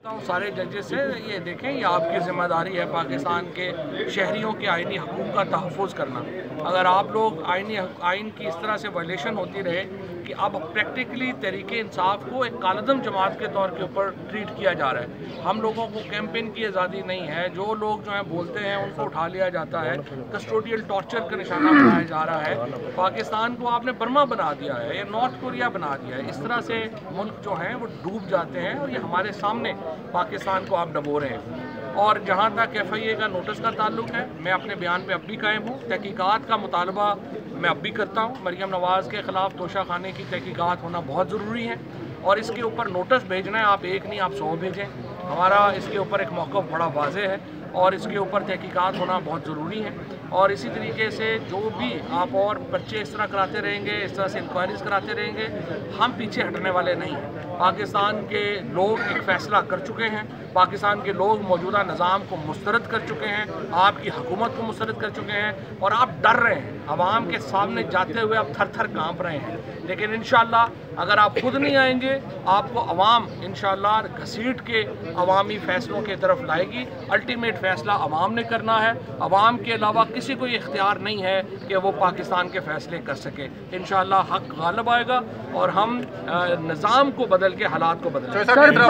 सारे जजेस से ये देखें, ये आपकी ज़िम्मेदारी है पाकिस्तान के शहरियों के आइनी हकूक़ का तहफ़्फ़ुज़ करना। अगर आप लोग आइन की इस तरह से वायलेशन होती रहे कि अब प्रैक्टिकली तहरीक इंसाफ को एक कालदम जमात के तौर के ऊपर ट्रीट किया जा रहा है। हम लोगों को कैंपेन की आज़ादी नहीं है, जो लोग जो हैं बोलते हैं उनको उठा लिया जाता है, कस्टोडियल टॉर्चर का निशाना बनाया जा रहा है। पाकिस्तान को आपने बर्मा बना दिया है, ये नॉर्थ कोरिया बना दिया है। इस तरह से मुल्क जो हैं वो डूब जाते हैं और ये हमारे सामने पाकिस्तान को आप डबो रहे हैं। और जहाँ तक FIA का नोटिस का ताल्लुक है, मैं अपने बयान पे अब भी कायम हूँ। तहकीकात का मुतालबा मैं अब भी करता हूँ। मरियम नवाज़ के ख़िलाफ़ तोशा खाने की तहकीकात होना बहुत ज़रूरी है और इसके ऊपर नोटिस भेजना है, आप एक नहीं आप 100 भेजें। हमारा इसके ऊपर एक मौक़िफ़ बड़ा वाज़ेह है और इसके ऊपर तहकीकात होना बहुत ज़रूरी है। और इसी तरीके से जो भी आप और पर्चे इस तरह कराते रहेंगे, इस तरह से इंक्वायरीज़ कराते रहेंगे, हम पीछे हटने वाले नहीं हैं। पाकिस्तान के लोग एक फ़ैसला कर चुके हैं, पाकिस्तान के लोग मौजूदा निज़ाम को मुस्तरद कर चुके हैं, आपकी हुकूमत को मुस्तरद कर चुके हैं और आप डर रहे हैं। अवाम के सामने जाते हुए आप थर थर काँप रहे हैं, लेकिन इंशाअल्लाह अगर आप खुद नहीं आएंगे, आपको अवाम इंशाअल्लाह घसीट के अवामी फ़ैसलों की तरफ लाएगी। अल्टीमेट फ़ैसला अवाम ने करना है, अवाम के अलावा किसी को ये इख्तियार नहीं है कि वो पाकिस्तान के फ़ैसले कर सके। इंशाअल्लाह हक़ गालिब आएगा और हम निज़ाम को बदल के हालात को बदलेंगे।